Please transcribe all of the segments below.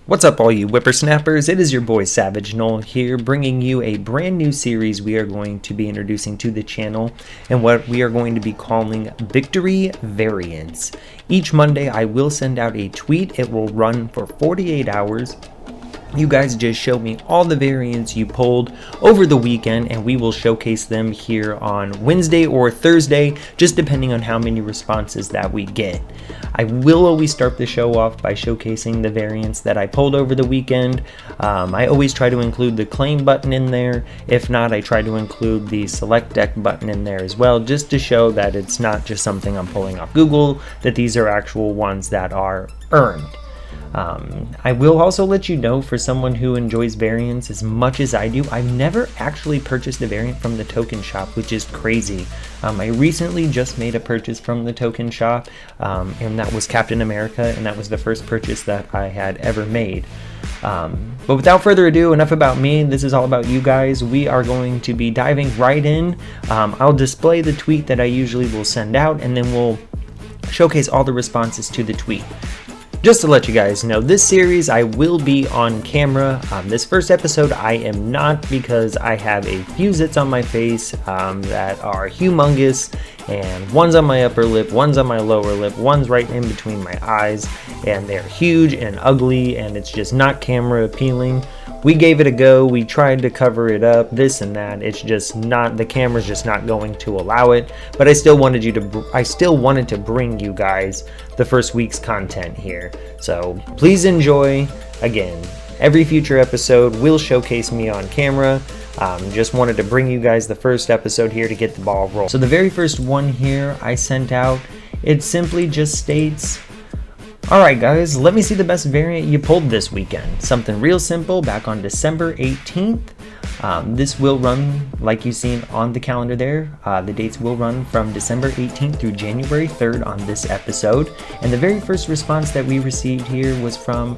What's up, all you whippersnappers? It is your boy SavageNole here, bringing you a brand new series we are going to be introducing to the channel, and what we are going to be calling Victory Variants. Each Monday I will send out a tweet. It will run for 48 hours. You guys just show me all the variants you pulled over the weekend, and we will showcase them here on Wednesday or Thursday, just depending on how many responses that we get. I will always start the show off by showcasing the variants that I pulled over the weekend. I always try to include the claim button in there. If not, I try to include the select deck button in there as well, just to show that it's not just something I'm pulling off Google, that these are actual ones that are earned. I will also let you know, for someone who enjoys variants as much as I do, I've never actually purchased a variant from the token shop, which is crazy. I recently just made a purchase from the token shop, and that was Captain America, and that was the first purchase that I had ever made. But without further ado, enough about me. This is all about you guys. We are going to be diving right in. I'll display the tweet that I usually will send out, and then we'll showcase all the responses to the tweet. Just to let you guys know, this series I will be on camera. This first episode I am not, because I have a few zits on my face that are humongous, and one's on my upper lip, one's on my lower lip, one's right in between my eyes, and they're huge and ugly, and it's just not camera appealing. We gave it a go, we tried to cover it up, this and that. It's just not, the camera's just not going to allow it. But I still wanted to bring you guys the first week's content here. So please enjoy. Again, every future episode will showcase me on camera. Just wanted to bring you guys the first episode here to get the ball rolling. So the very first one here I sent out, it simply just states, "Alright guys, let me see the best variant you pulled this weekend. Something real simple back on December 18th. This will run, like you've seen on the calendar there, the dates will run from December 18th through January 3rd on this episode. And the very first response that we received here was from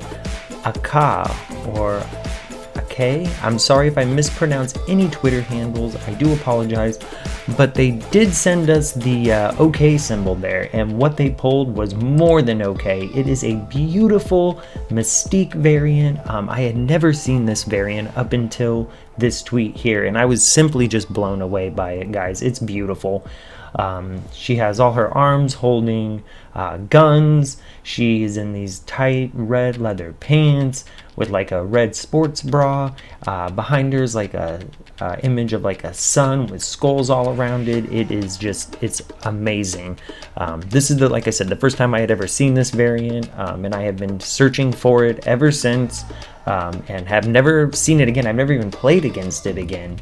Aka, or Ake. I'm sorry if I mispronounce any Twitter handles, I do apologize. But they did send us the OK symbol there, and what they pulled was more than okay. It is a beautiful Mystique variant. I had never seen this variant up until this tweet here, and I was simply just blown away by it, guys. It's beautiful. She has all her arms holding guns. She's in these tight red leather pants with like a red sports bra. Behind her is like a image of like a sun with skulls all around it. It's amazing. This is like I said, the first time I had ever seen this variant, and I have been searching for it ever since, and have never seen it again. I've never even played against it again.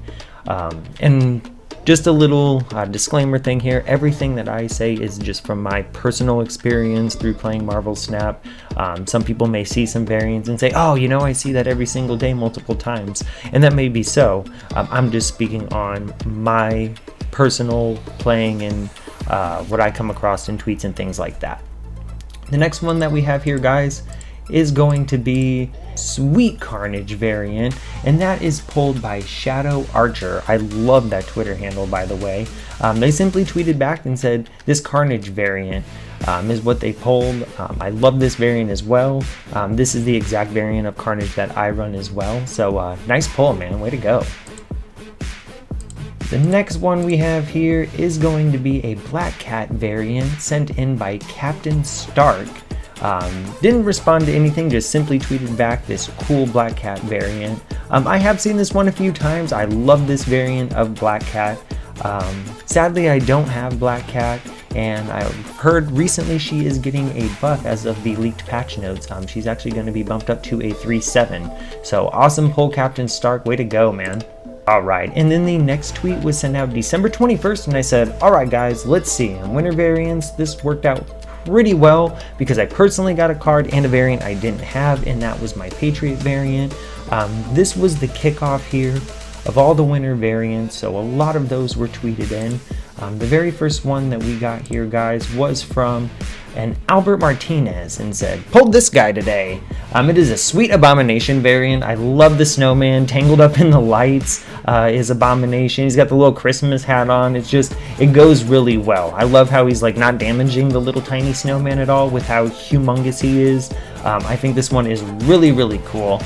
And just a little disclaimer thing here, everything that I say is just from my personal experience through playing marvelsnap. Some people may see some variants and say, oh, you know, I see that every single day multiple times, and that may be so. I'm just speaking on my personal playing and what I come across in tweets and things like that. The next one that we have here, guys, is going to be Sweet Carnage variant, and that is pulled by Shadow Archer. I love that Twitter handle, by the way. They simply tweeted back and said this Carnage variant is what they pulled. I love this variant as well. This is the exact variant of Carnage that I run as well, so nice pull, man, way to go. The next one we have here is going to be a Black Cat variant sent in by Captain Stark. Didn't respond to anything, just simply tweeted back this cool Black Cat variant. I have seen this one a few times. I love this variant of Black Cat. Sadly, I don't have Black Cat, and I've heard recently she is getting a buff as of the leaked patch notes. She's actually going to be bumped up to a 3-7. So awesome pull, Captain Stark. Way to go, man. Alright, and then the next tweet was sent out December 21st, and I said, alright guys, let's see. On winter variants, this worked out pretty well because I personally got a card and a variant I didn't have, and that was my Patriot variant. This was the kickoff here of all the winter variants, so a lot of those were tweeted in. The very first one that we got here, guys, was from an Albert Martinez, and said, pulled this guy today. It is a sweet Abomination variant. I love the snowman tangled up in the lights. Is Abomination. He's got the little Christmas hat on. It goes really well. I love how he's like not damaging the little tiny snowman at all with how humongous he is. I think this one is really, really cool.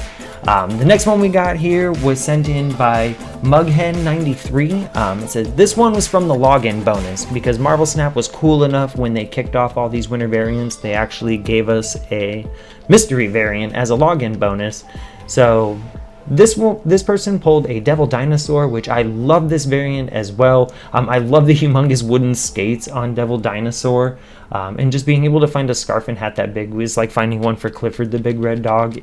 The next one we got here was sent in by Mughen93. It says, this one was from the login bonus because Marvel Snap was cool enough when they kicked off all these winter variants. They actually gave us a mystery variant as a login bonus. So this person pulled a Devil Dinosaur, which I love this variant as well. I love the humongous wooden skates on Devil Dinosaur. And just being able to find a scarf and hat that big was like finding one for Clifford the Big Red Dog.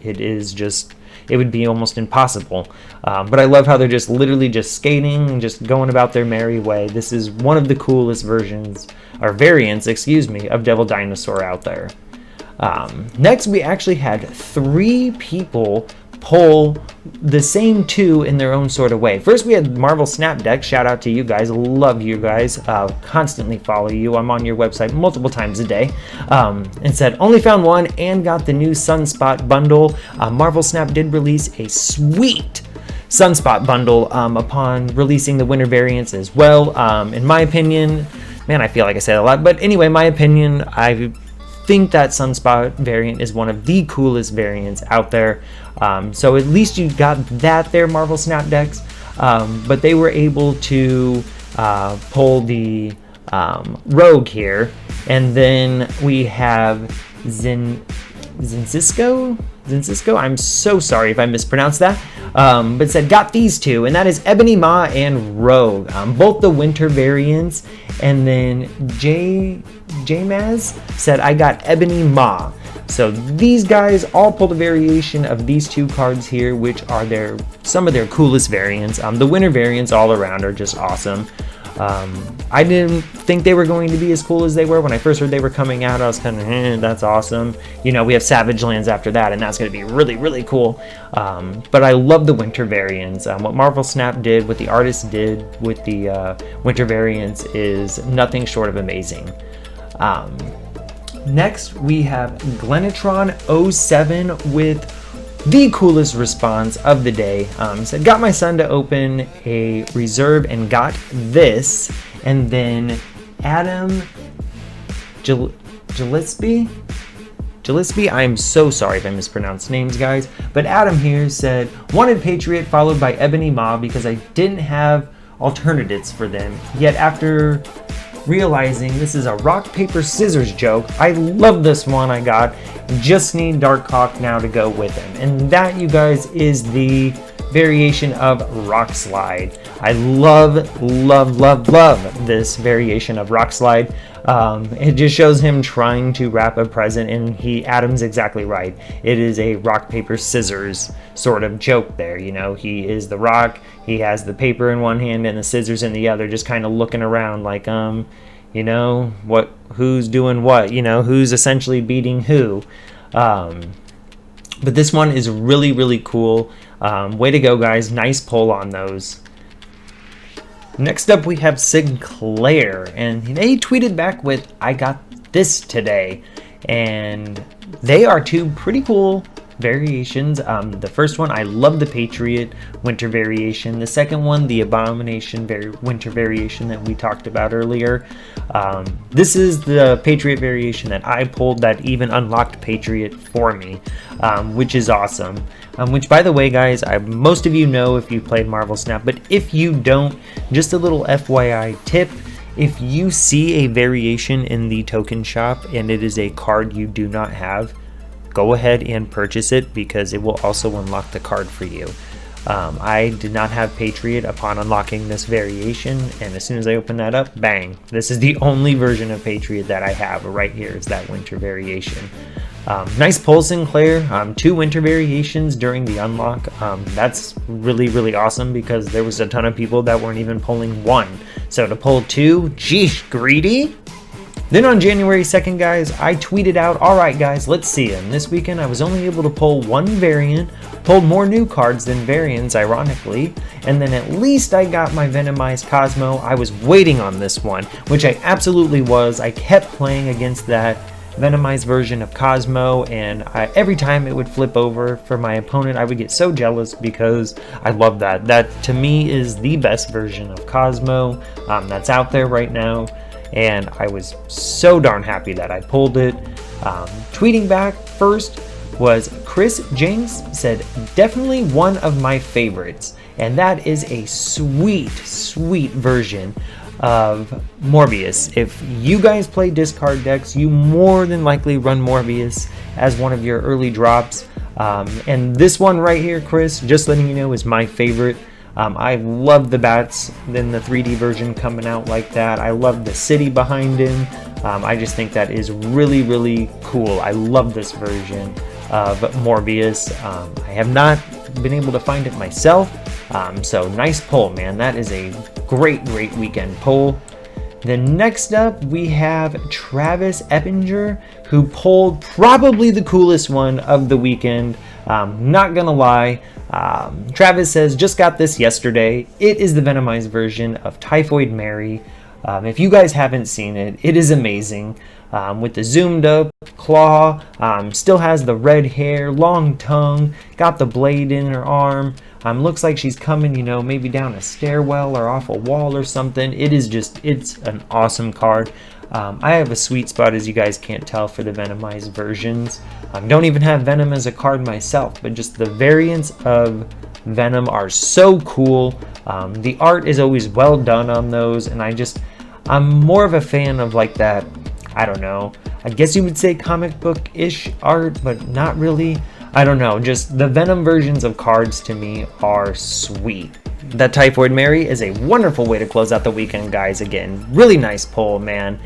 It would be almost impossible. But I love how they're just literally just skating and just going about their merry way. This is one of the coolest variants, of Devil Dinosaur out there. Next, we actually had 3 people pull the same 2 in their own sort of way. First, we had Marvel Snap Deck. Shout out to you guys. Love you guys. Constantly follow you. I'm on your website multiple times a day. And said, only found one and got the new Sunspot bundle. Marvel Snap did release a sweet Sunspot bundle upon releasing the winter variants as well. In my opinion, man, I feel like I said a lot, but anyway, my opinion, I think that Sunspot variant is one of the coolest variants out there. So at least you got that there, Marvel Snap Decks. But they were able to pull the Rogue here. And then we have Zincisco? I'm so sorry if I mispronounced that. But said, got these 2, and that is Ebony Ma and Rogue. Both the winter variants. And then J-Maz said, I got Ebony Ma. So these guys all pulled a variation of these 2 cards here, which are some of their coolest variants. The winter variants all around are just awesome. I didn't think they were going to be as cool as they were. When I first heard they were coming out, I was kind of, that's awesome. We have Savage Lands after that, and that's going to be really, really cool. But I love the winter variants. What Marvel Snap did, what the artist did with the winter variants is nothing short of amazing. Next, we have Glenatron07 with the coolest response of the day. Said, got my son to open a reserve and got this. And then Adam Gillespie, I'm so sorry if I mispronounced names, guys. But Adam here said, wanted Patriot followed by Ebony Ma because I didn't have alternatives for them. Yet after realizing this is a rock, paper, scissors joke, I love this one I got. Just need Darkhawk now to go with him. And that, you guys, is the variation of Rock Slide. I love this variation of Rock Slide. It just shows him trying to wrap a present, and Adam's exactly right. It is a rock, paper, scissors sort of joke there. He is the rock, he has the paper in one hand and the scissors in the other, just kind of looking around like, who's doing what, who's essentially beating who. But this one is really, really cool. Way to go, guys. Nice pull on those. Next up, we have Sinclair, and they tweeted back with, I got this today. And they are 2 pretty cool variations. The first one, I love the Patriot winter variation. The second one, the Abomination winter variation that we talked about earlier. This is the Patriot variation that I pulled that even unlocked Patriot for me, which is awesome. Which, by the way, guys, most of you know if you played Marvel Snap, but if you don't, just a little FYI tip. If you see a variation in the token shop and it is a card you do not have, go ahead and purchase it because it will also unlock the card for you. I did not have Patriot upon unlocking this variation, and as soon as I open that up, bang, this is the only version of Patriot that I have right here, is that winter variation. Nice pull, Sinclair. 2 winter variations during the unlock. That's really, really awesome because there was a ton of people that weren't even pulling 1. So to pull 2, geesh, greedy. Then on January 2nd, guys, I tweeted out, alright guys, let's see them. This weekend I was only able to pull 1 variant, pulled more new cards than variants, ironically, and then at least I got my Venomized Cosmo. I was waiting on this one, which I absolutely was. I kept playing against that Venomized version of Cosmo, and every time it would flip over for my opponent, I would get so jealous because I love that. That, to me, is the best version of Cosmo that's out there right now. And I was so darn happy that I pulled it. Tweeting back first, was Chris Jenks said, definitely one of my favorites. And that is a sweet, sweet version of Morbius. If you guys play discard decks, you more than likely run Morbius as one of your early drops. And this one right here, Chris, just letting you know, is my favorite. I love the bats in the 3D version coming out like that. I love the city behind him. I just think that is really, really cool. I love this version of Morbius. I have not been able to find it myself. So nice pull, man. That is a great, great weekend pull. Then next up, we have Travis Eppinger, who pulled probably the coolest one of the weekend. Not gonna lie. Travis says, just got this yesterday. It is the Venomized version of Typhoid Mary. If you guys haven't seen it, it is amazing. With the zoomed up claw, still has the red hair, long tongue, got the blade in her arm. Looks like she's coming, you know, maybe down a stairwell or off a wall or something. It's an awesome card. I have a sweet spot, as you guys can't tell, for the Venomized versions. Don't even have Venom as a card myself, but just the variants of Venom are so cool. The art is always well done on those, and I'm more of a fan of like that, I don't know, I guess you would say comic book-ish art, but not really. I don't know, just the Venom versions of cards to me are sweet. That Typhoid Mary is a wonderful way to close out the weekend, guys. Again, really nice pull, man.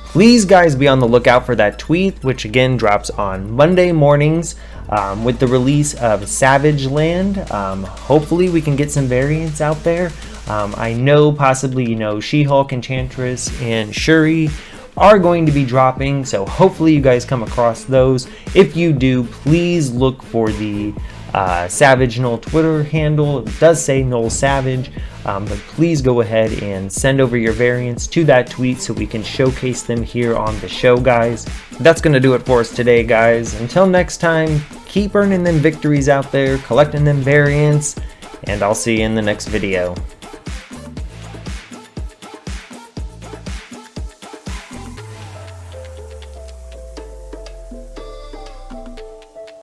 Please, guys, be on the lookout for that tweet, which again drops on Monday mornings with the release of Savage Land. Hopefully we can get some variants out there. I know possibly, you know, She-Hulk, Enchantress, and Shuri are going to be dropping, so hopefully you guys come across those. If you do, please look for the SavageNole Twitter handle. It does say Nole Savage, but please go ahead and send over your variants to that tweet so we can showcase them here on the show, guys. That's going to do it for us today, guys. Until next time, keep earning them victories out there, collecting them variants, and I'll see you in the next video.